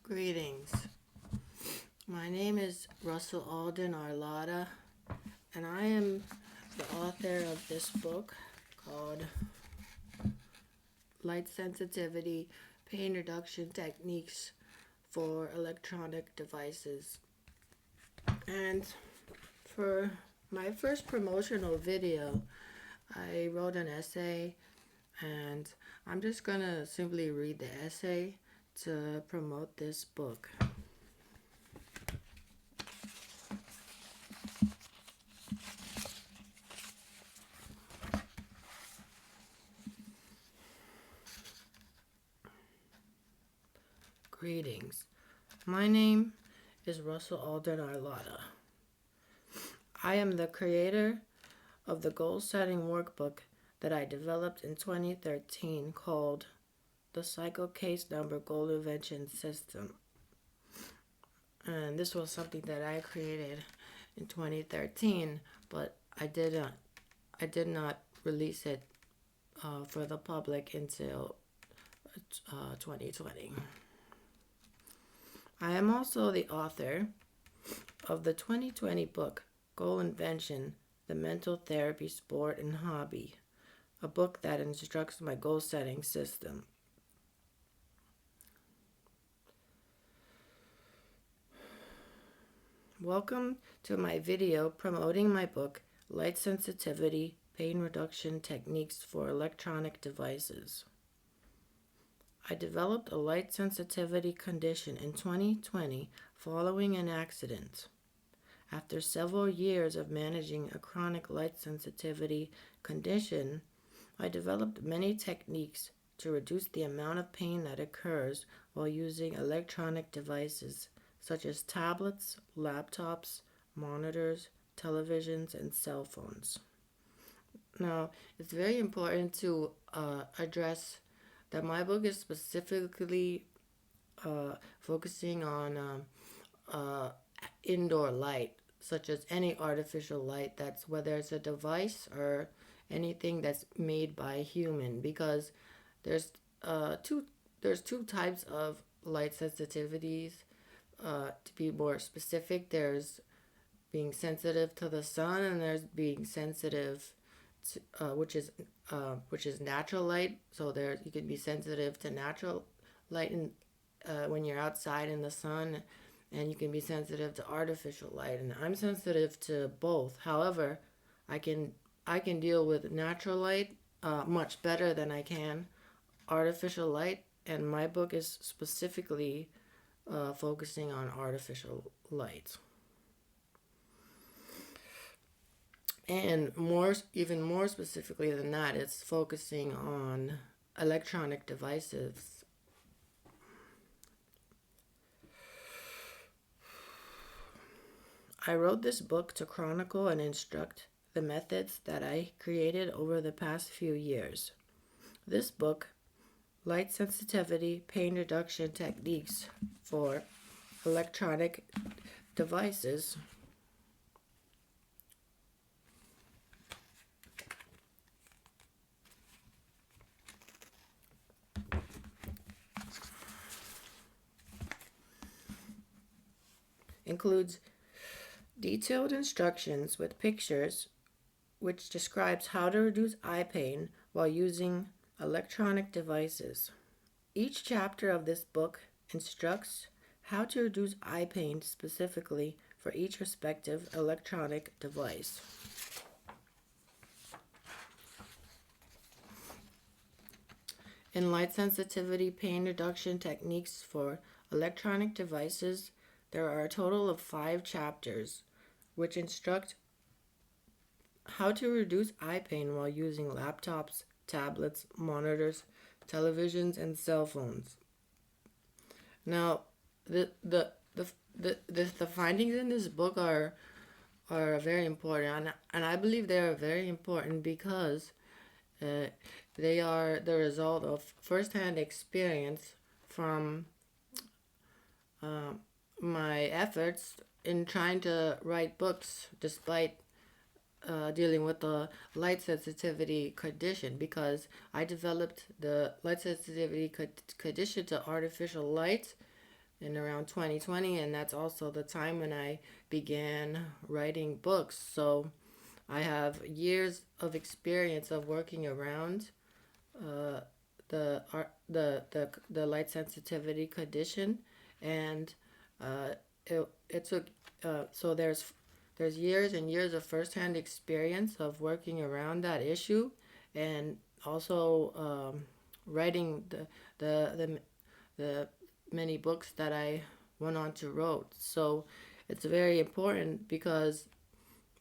Greetings. My name is Russell Alden Arlotta, and I am the author of this book called Light Sensitivity Pain Reduction Techniques for Electronic Devices. And for my first promotional video, I wrote an essay, and I'm just going to simply read the essay to promote this book. Greetings. My name is Russell Alden Arlotta. I am the creator of the goal-setting workbook that I developed in 2013 called the Cycle Case Number Goal Invention System. And this was something that I created in 2013, but I did not release it for the public until 2020. I am also the author of the 2020 book, Goal Invention, The Mental Therapy, Sport, and Hobby, a book that instructs my goal-setting system. Welcome to my video promoting my book, Light Sensitivity, Pain Reduction Techniques for Electronic Devices. I developed a light sensitivity condition in 2020 following an accident. After several years of managing a chronic light sensitivity condition, I developed many techniques to reduce the amount of pain that occurs while using electronic devices such as tablets, laptops, monitors, televisions, and cell phones. Now, it's very important to address that my book is specifically focusing on indoor light, such as any artificial light, that's whether it's a device or anything that's made by a human, because there's two types of light sensitivities. To be more specific, there's being sensitive to the sun, and there's being sensitive to, which is natural light. So there you can be sensitive to natural light when you're outside in the sun, and you can be sensitive to artificial light. And I'm sensitive to both. However, I can deal with natural light much better than I can artificial light, and my book is specifically focusing on artificial light. And even more specifically than that, it's focusing on electronic devices. I wrote this book to chronicle and instruct the methods that I created over the past few years. This book, Light Sensitivity, Pain Reduction Techniques for Electronic Devices, includes detailed instructions with pictures which describes how to reduce eye pain while using electronic devices. Each chapter of this book instructs how to reduce eye pain specifically for each respective electronic device. In light sensitivity pain reduction techniques for electronic devices, there are a total of 5 chapters which instruct how to reduce eye pain while using laptops, tablets, monitors, televisions, and cell phones. Now, the findings in this book are very important, and I believe they are very important because they are the result of firsthand experience from my efforts in trying to write books despite dealing with the light sensitivity condition, because I developed the light sensitivity condition to artificial light in around 2020, and that's also the time when I began writing books. So I have years of experience of working around uh, the light sensitivity condition, and it took so there's years and years of firsthand experience of working around that issue, and also writing the the many books that I went on to wrote. So it's very important because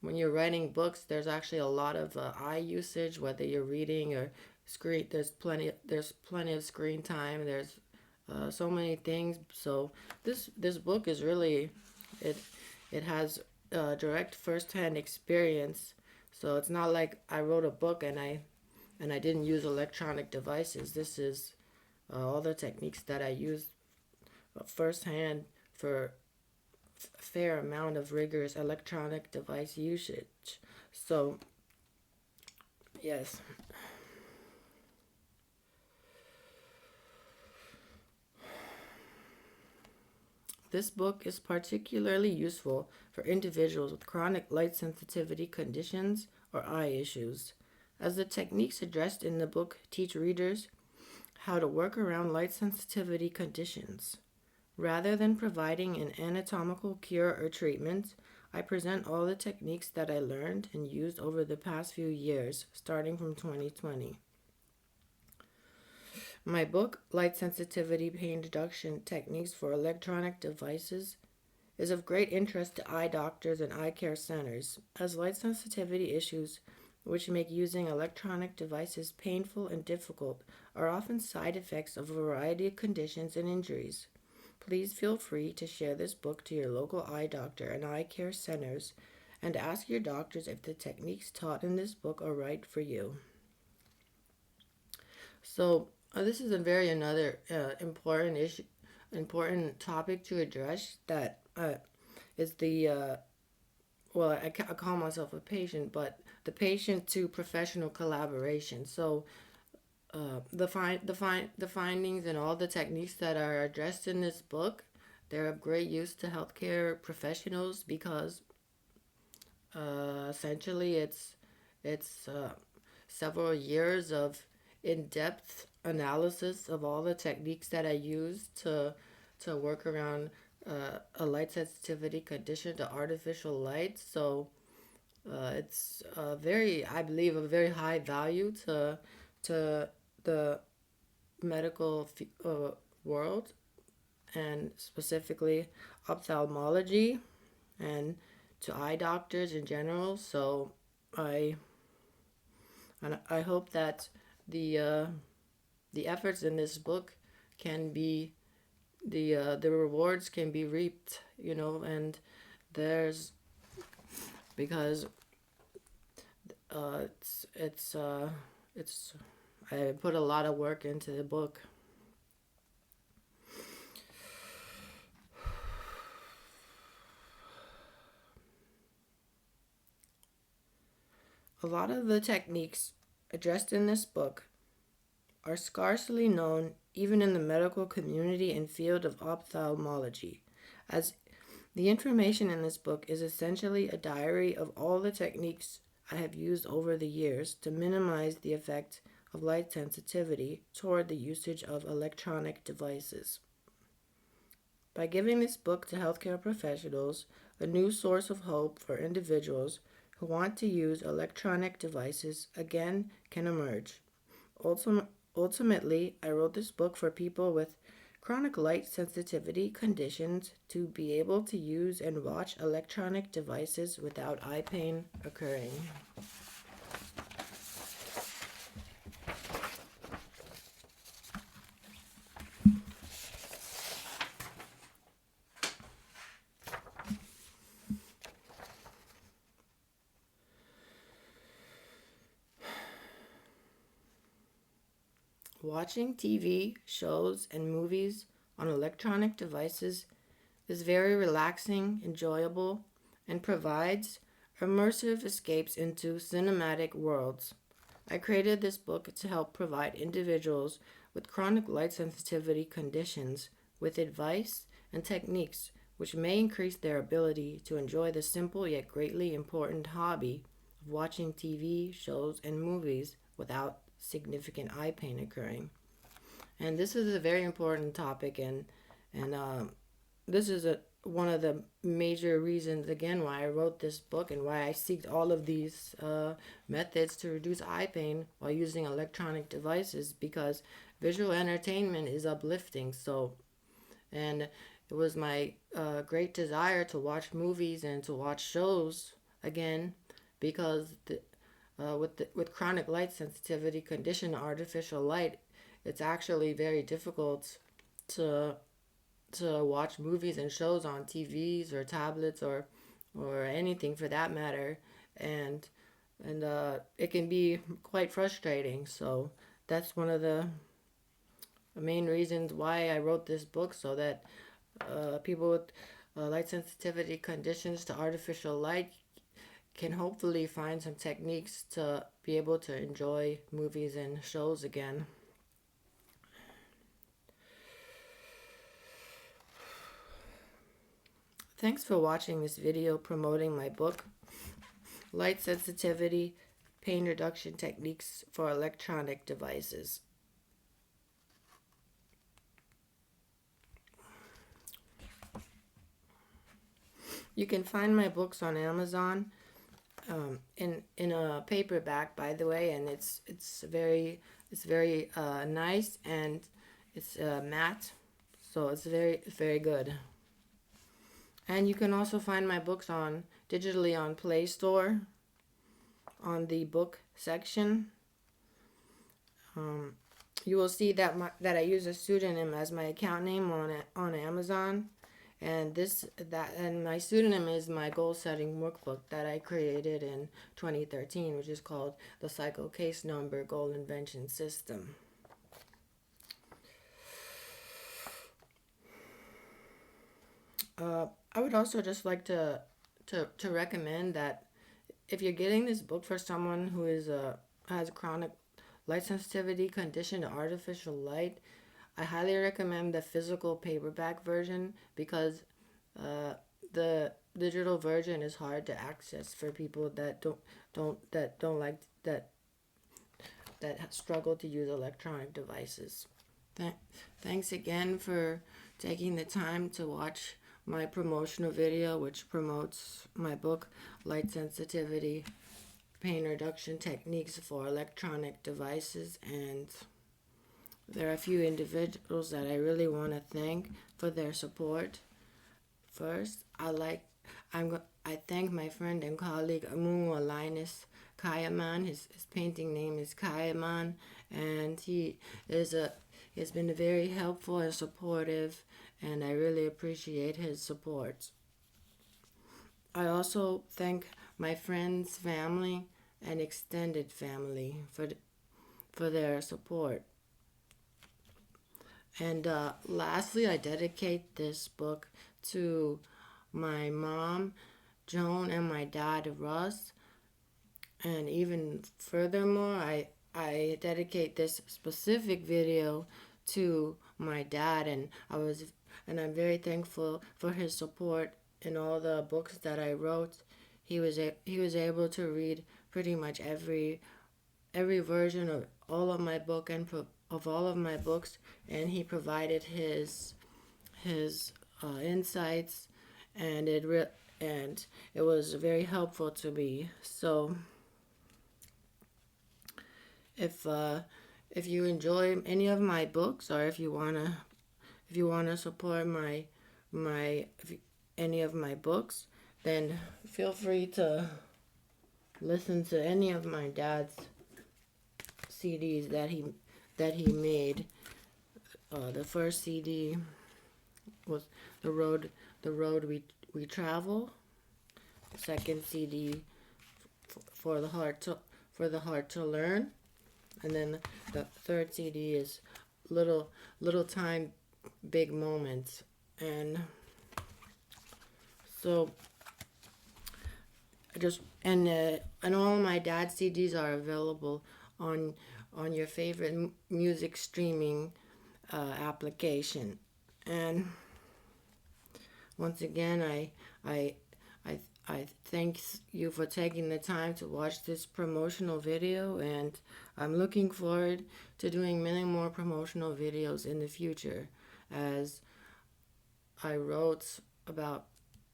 when you're writing books, there's actually a lot of eye usage, whether you're reading or screen. There's plenty of screen time. There's so many things. So this book is really it it has direct firsthand experience. So it's not like I wrote a book and I didn't use electronic devices. This is all the techniques that I used firsthand for a fair amount of rigorous electronic device usage. So, yes, this book is particularly useful for individuals with chronic light sensitivity conditions or eye issues, as the techniques addressed in the book teach readers how to work around light sensitivity conditions. Rather than providing an anatomical cure or treatment, I present all the techniques that I learned and used over the past few years, starting from 2020. My book, Light Sensitivity Pain Reduction Techniques for Electronic Devices, is of great interest to eye doctors and eye care centers, as light sensitivity issues, which make using electronic devices painful and difficult, are often side effects of a variety of conditions and injuries. Please feel free to share this book to your local eye doctor and eye care centers and ask your doctors if the techniques taught in this book are right for you. So, this is a very another important issue, important topic to address. That is the well, I call myself a patient, but the patient to professional collaboration. So, the findings and all the techniques that are addressed in this book, they're of great use to healthcare professionals because essentially it's several years of in-depth analysis of all the techniques that I use to work around a light sensitivity condition to artificial light. So it's very, I believe, a very high value to the medical world, and specifically ophthalmology and to eye doctors in general. So I I hope that the uh, the efforts in this book can be the rewards can be reaped, and there's because it's I put a lot of work into the book. A lot of the techniques addressed in this book are scarcely known even in the medical community and field of ophthalmology, as the information in this book is essentially a diary of all the techniques I have used over the years to minimize the effect of light sensitivity toward the usage of electronic devices. By giving this book to healthcare professionals, a new source of hope for individuals who want to use electronic devices again can emerge. Ultimately, I wrote this book for people with chronic light sensitivity conditions to be able to use and watch electronic devices without eye pain occurring. Watching TV shows and movies on electronic devices is very relaxing, enjoyable, and provides immersive escapes into cinematic worlds. I created this book to help provide individuals with chronic light sensitivity conditions with advice and techniques which may increase their ability to enjoy the simple yet greatly important hobby of watching TV shows and movies without significant eye pain occurring. And this is a very important topic, and this is one of the major reasons again why I wrote this book and why I seek all of these methods to reduce eye pain while using electronic devices, because visual entertainment is uplifting. So, and it was my great desire to watch movies and to watch shows again, because with chronic light sensitivity condition to artificial light, it's actually very difficult to watch movies and shows on TVs or tablets or anything for that matter, and it can be quite frustrating. So that's one of the main reasons why I wrote this book, so that people with light sensitivity conditions to artificial light can hopefully find some techniques to be able to enjoy movies and shows again. Thanks for watching this video promoting my book, Light Sensitivity, Pain Reduction Techniques for Electronic Devices. You can find my books on Amazon, in a paperback, by the way, and it's very nice, and it's matte, so it's very good. And you can also find my books on digitally on Play Store on the book section. You will see that that I use a pseudonym as my account name on Amazon, and my pseudonym is my goal setting workbook that I created in 2013, which is called the Cycle Case Number Goal Invention System. I would also just like to recommend that if you're getting this book for someone who has chronic light sensitivity condition to artificial light, I highly recommend the physical paperback version, because the digital version is hard to access for people that don't like that struggle to use electronic devices. Thanks again for taking the time to watch my promotional video, which promotes my book, Light Sensitivity, Pain Reduction Techniques for Electronic Devices. And there are a few individuals that I really want to thank for their support. First, I thank my friend and colleague Amunwa Linus Kayaman. His painting name is Kayaman, and he has been very helpful and supportive, and I really appreciate his support. I also thank my friends, family, and extended family for their support. And lastly, I dedicate this book to my mom, Joan, and my dad, Russ. And even furthermore, I dedicate this specific video to my dad, and I'm very thankful for his support in all the books that I wrote. He was able to read pretty much every version of all of my book of all of my books, and he provided his insights, and it was very helpful to me. So if you enjoy any of my books, or if you wanna support any of my books, then feel free to listen to any of my dad's CDs that he made. The first CD was the road we travel. The second CD for the heart to learn, and then the third CD is little time, big moments. And so and all my dad's CDs are available on your favorite music streaming application. And once again, I, I, I thank you for taking the time to watch this promotional video, and I'm looking forward to doing many more promotional videos in the future, as I wrote about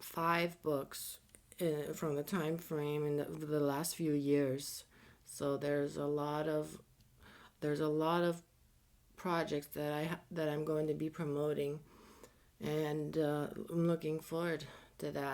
5 books from the time frame in the last few years. So there's a lot of projects that I'm going to be promoting, and I'm looking forward to that.